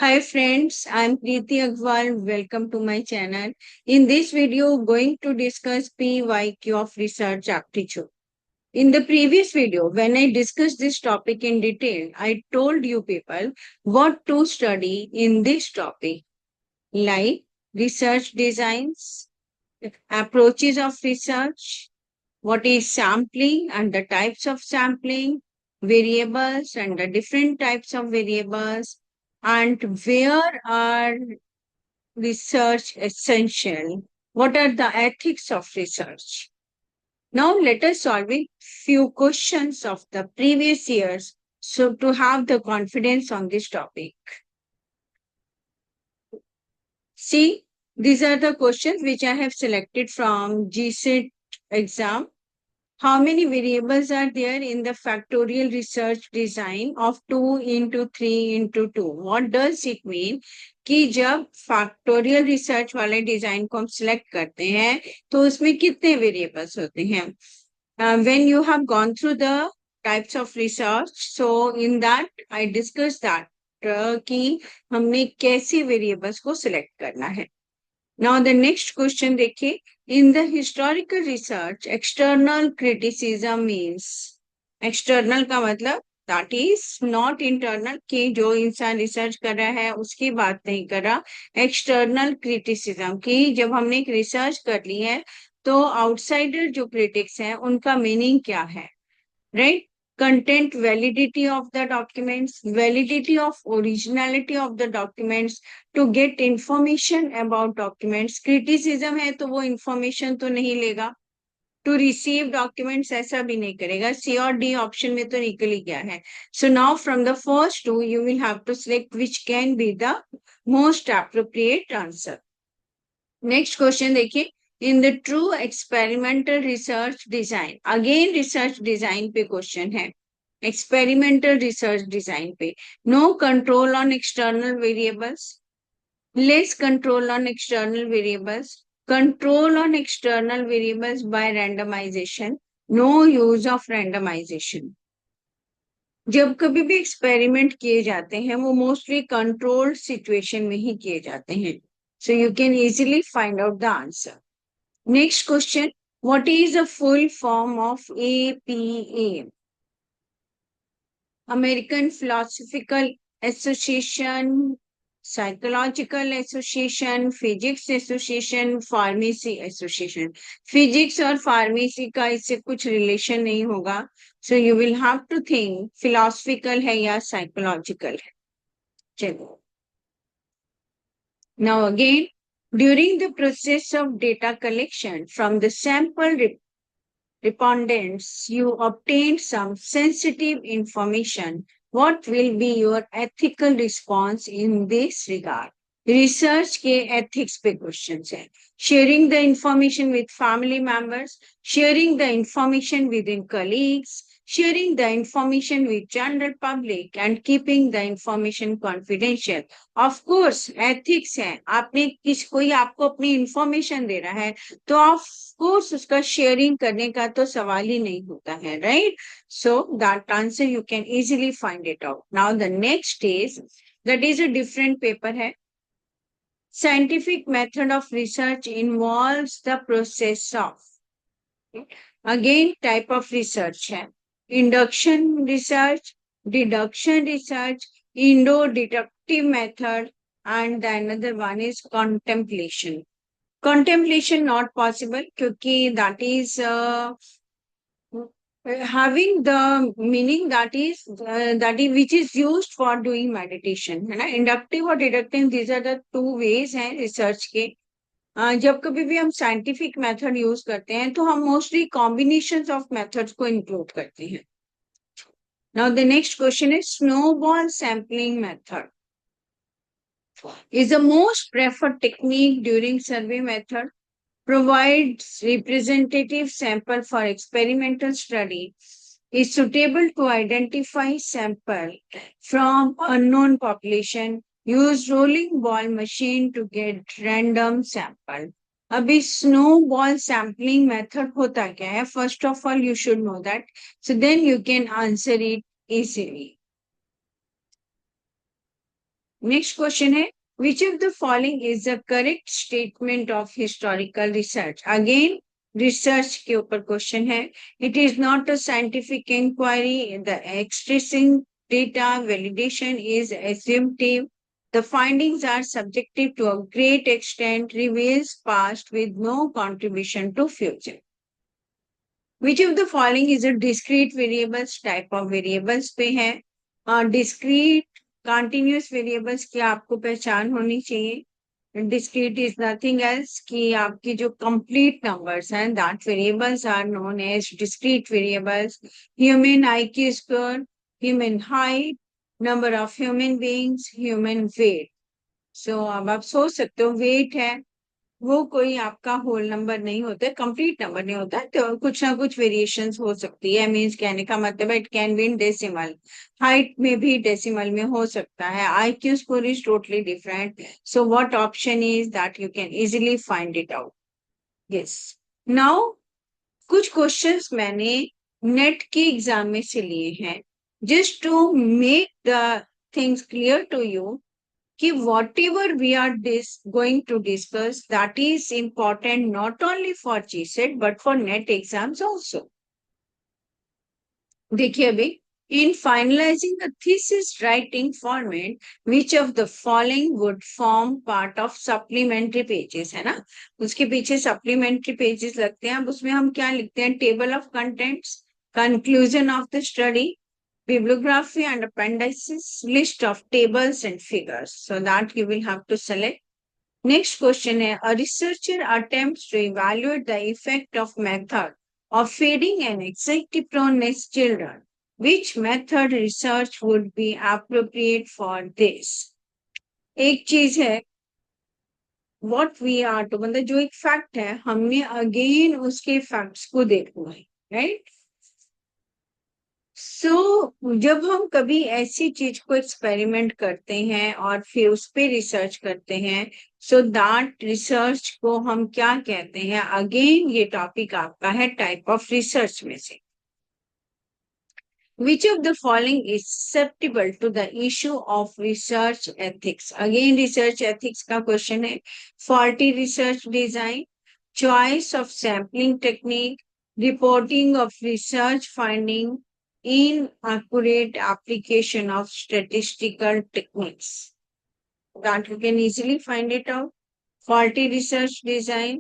Hi friends, I'm Preeti Agwal. Welcome to my channel. In this video, going to discuss PYQ of research aptitude. In the previous video, when I discussed this topic in detail, I told you people what to study in this topic, like research designs, approaches of research, what is sampling and the types of sampling, variables and the different types of variables, and where are research essential? What are the ethics of research? Now let us solve a few questions of the previous years so to have the confidence on this topic. See, these are the questions which I have selected from GSET exam. How many variables are there in the factorial research design of 2 into 3 into 2? What does it mean? कि जब factorial research वाले design को हम select करते हैं तो उसमें कितने वेरिएबल्स होते हैं when you have gone through the types of research, so in that I discussed that कि हमने कैसे वेरिएबल्स को सिलेक्ट करना है. Now the next question देखिए, in the historical research, external criticism means, external का मतलब that is not internal कि जो इंसान रिसर्च कर रहा है उसकी बात नहीं कर रहा. एक्सटर्नल क्रिटिसिज्म कि जब हमने एक रिसर्च कर ली है तो आउटसाइडर जो क्रिटिक्स हैं उनका मीनिंग क्या है, right? Content, validity of the documents, validity of originality of the documents, to get information about documents. Criticism है तो वो information तो नहीं लेगा. To receive documents ऐसा भी नहीं करेगा. C और D option में तो निकल ही गया है. So now from the first two you will have to select which can be the most appropriate answer. Next question देखिए, in the true experimental research design, again research design पे question है. Experimental research design पे no control on external variables, less control on external variables, control on external variables by randomization, no use of randomization. जब कभी भी experiment किए जाते हैं वो मोस्टली कंट्रोल्ड सिचुएशन में ही किए जाते हैं. So you can easily find out the answer. Next question. What is the full form of APA? American Philosophical Association, Psychological Association, Physics Association, Pharmacy Association. Physics और pharmacy का इससे कुछ relation नहीं होगा. So you will have to think philosophical है या psychological है. चलो. Now again, during the process of data collection from the sample respondents, you obtained some sensitive information. What will be your ethical response in this regard? Research के ethics पे questions है. Sharing the information with family members, sharing the information within colleagues, sharing the information with general public and keeping the information confidential. Of course, ethics है. आपने कोई आपको अपनी information दे रहा है तो ऑफ कोर्स उसका शेयरिंग करने का तो सवाल ही नहीं होता है, right? So that answer you can easily find it out. Now the next is that is a different paper है. Scientific method of research involves the process of, again type of research है. Induction research, deduction research, Indo-deductive method, and the another one is contemplation. Contemplation not possible क्योंकि that is having the meaning that is which is used for doing meditation है ना. Inductive और deductive, these are the two ways हैं research के. जब कभी भी हम साइंटिफिक मेथड यूज करते हैं तो हम मोस्टली कॉम्बिनेशंस ऑफ मेथड्स को इंक्लूड करते हैं. Now the next question is snowball sampling method is the most preferred technique during survey method, provides representative sample for experimental study, is suitable to identify sample from unknown population, use rolling ball machine to get random sample. अभी snowball sampling method होता क्या है? First of all, you should know that. So then you can answer it easily. Next question है which of the following is the correct statement of historical research. Again research के ऊपर question है। It is not a scientific inquiry, the extracting data validation is assumptive. The findings are subjective to a great extent, reveals past with no contribution to future. Which of the following is a discrete variables type of variables पे है? Discrete continuous variables की आपको पहचान होनी चाहिए। Discrete is nothing else कि आपकी जो complete numbers हैं, that variables are known as discrete variables. Human IQ score, human height, number of human beings, human weight. So अब आप सोच सकते हो weight है वो कोई आपका होल नंबर नहीं होता है, कंप्लीट नंबर नहीं होता है, तो कुछ ना कुछ वेरिएशंस हो सकती है। मींस कहने का मतलब है it can be in decimal, height में भी डेसिमल में हो सकता है। IQ score is totally different, so what option is that you can easily find it out. Yes, now कुछ क्वेश्चंस मैंने नेट के एग्जाम में से लिए हैं just to make the things clear to you कि whatever we are going to discuss, that is important not only for GSET but for NET exams also. देखिए अभी in finalizing a thesis writing format, which of the following would form part of supplementary pages, है ना? उसके पीछे supplementary pages लगते हैं। अब उसमें हम क्या लिखते हैं? Table of contents, conclusion of the study, bibliography and appendices, list of tables and figures. So that you will have to select. Next question है, a researcher attempts to evaluate the effect of method of feeding and anxiety-prone children. Which method research would be appropriate for this? एक चीज है what we are to, मतलब जो एक fact है हमने again उसके फैक्ट्स को देखना है, राइट? जब हम कभी ऐसी चीज को एक्सपेरिमेंट करते हैं और फिर उस पर रिसर्च करते हैं, सो दैट रिसर्च को हम क्या कहते हैं? अगेन ये टॉपिक आपका है टाइप ऑफ रिसर्च में से। Which of the following is susceptible to the issue of research ethics? Again research ethics का क्वेश्चन है। Faulty research design, choice of sampling technique, reporting of research finding, inaccurate application of statistical techniques. That you can easily find it out. Faulty research design,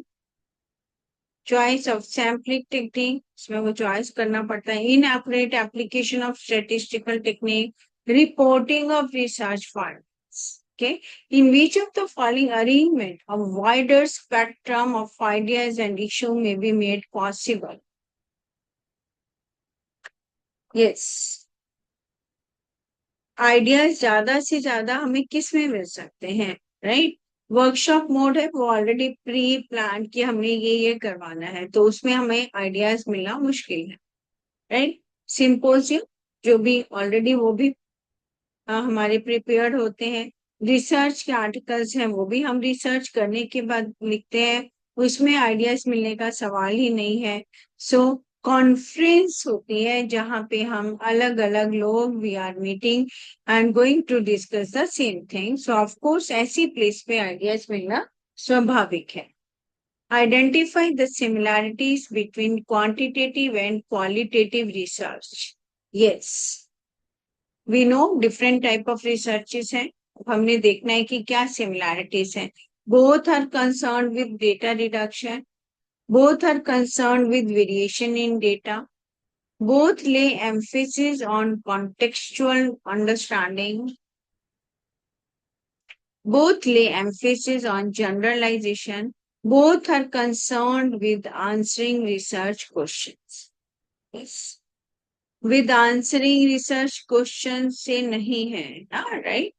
choice of sampling technique, इसमें वो choice करना पड़ता है, inaccurate application of statistical technique, reporting of research findings. Okay, in which of the following arrangement a wider spectrum of ideas and issue may be made possible? Yes, ideas ज्यादा से ज्यादा हमें किस में मिल सकते हैं, राइट? वर्कशॉप मोड है वो ऑलरेडी प्री प्लान कि हमने ये करवाना है, तो उसमें हमें आइडियाज मिलना मुश्किल है, राइट? सिंपोजियम जो भी ऑलरेडी वो भी हमारे प्रिपेयर्ड होते हैं। रिसर्च के आर्टिकल्स हैं वो भी हम रिसर्च करने के बाद लिखते हैं, उसमें आइडियाज मिलने का सवाल ही नहीं है। सो कॉन्फ्रेंस होती है जहां पे हम अलग अलग लोग we are meeting and going to discuss the same thing, so of course ऐसी प्लेस पे आइडियाज मिलना स्वाभाविक है। Identify the similarities between quantitative and qualitative research. Yes, we know different type of researches हैं, हमने देखना है कि क्या similarities हैं। Both are concerned with data reduction, both are concerned with variation in data, both lay emphasis on contextual understanding, both lay emphasis on generalization, both are concerned with answering research questions. Yes. With answering research questions से नहीं है ना, right?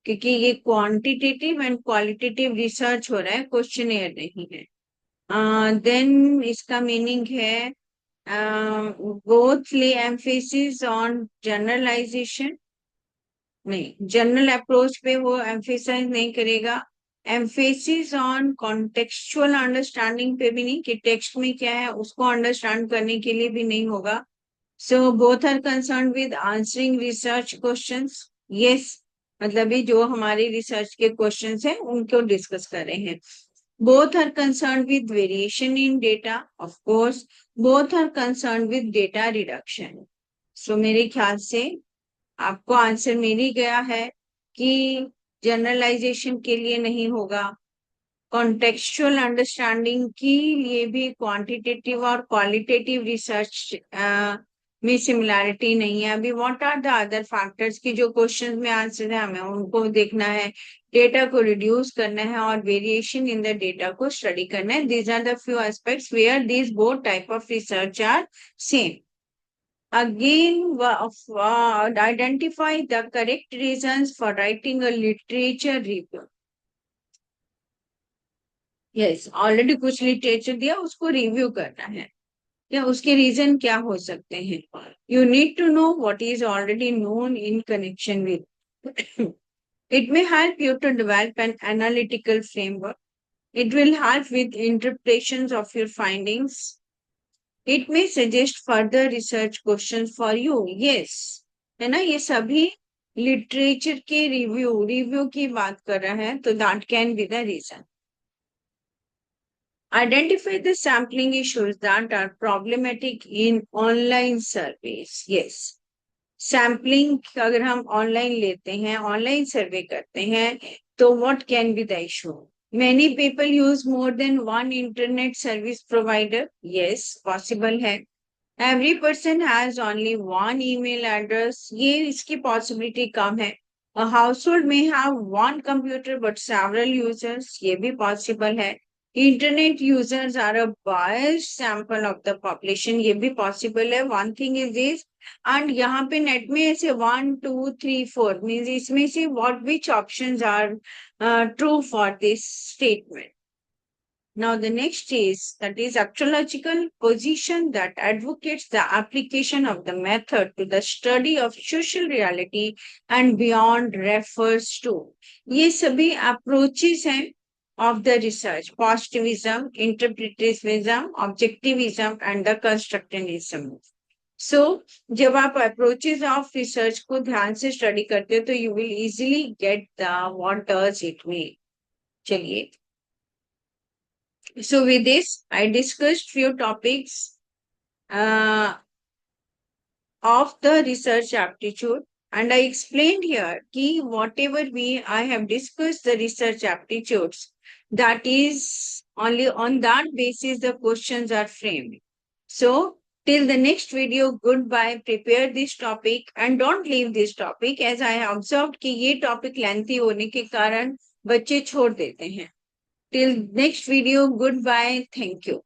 क्योंकि ये quantitative and qualitative research हो रहा है, questionnaire नहीं है। देन इसका मीनिंग है बोथ ले एम्फेसिस ऑन जनरलाइजेशन, नहीं, जनरल अप्रोच पे वो एम्फेसाइज नहीं करेगा। एम्फेसिस ऑन कॉन्टेक्चुअल अंडरस्टैंडिंग पे भी नहीं कि टेक्स्ट में क्या है उसको अंडरस्टैंड करने के लिए भी नहीं होगा। So both are concerned with answering research questions. Yes, मतलब ये जो हमारे रिसर्च के क्वेश्चंस हैं उनको डिस्कस कर रहे हैं. Both are concerned with variation in data. Of course, both are concerned with data reduction. So मेरे ख्याल से आपको आंसर मिल ही गया है कि जनरलाइजेशन के लिए नहीं होगा, कॉन्टेक्चुअल अंडरस्टैंडिंग के लिए भी क्वांटिटेटिव और क्वालिटेटिव रिसर्च में सिमिलैरिटी नहीं है. अभी what are the other factors की जो क्वेश्चन में आंसर है हमें उनको देखना है, डेटा को रिड्यूस करना है और वेरिएशन इन द डेटा को स्टडी करना है. These are the few aspects where these both type of research are same. Again, identify the correct reasons for writing a literature review. Yes, already कुछ literature दिया, उसको review करना है, या उसके रीजन क्या हो सकते हैं. You need to know what is already known in connection with. It may help you to develop an analytical framework. It will help with interpretations of your findings. It may suggest further research questions for you. Yes, है ना, ये सभी literature के review की बात कर रहा है, तो that can be the reason. Identify the sampling issues that are problematic in online surveys. Yes. Sampling अगर हम ऑनलाइन लेते हैं, ऑनलाइन सर्वे करते हैं, तो what can be the issue. Many people use more than one internet service provider. Yes, possible है. Every person has only one email address. ये इसकी पॉसिबिलिटी कम है. अ हाउसहोल्ड में have one computer but several users. ये भी possible है. Internet users are a biased sample of the population. ये भी possible है. One thing is this, and यहाँ पे नेट में ऐसे 1 2 3 4 means इसमें से which options are true for this statement. Now the next is that is axiological position that advocates the application of the method to the study of social reality and beyond refers to. ये सभी approaches हैं of the research: positivism, interpretivism, objectivism, and the constructivism. So, जब आप approaches of research को ध्यान से study करते हो, तो you will easily get the what does it mean. चलिए. So with this, I discussed few topics of the research aptitude. And I explained here कि whatever I have discussed the research aptitudes, that is only on that basis the questions are framed. So till the next video, goodbye. Prepare this topic and don't leave this topic, as I have observed कि ये topic lengthy होने के कारण बच्चे छोड़ देते हैं. Till next video, goodbye. Thank you.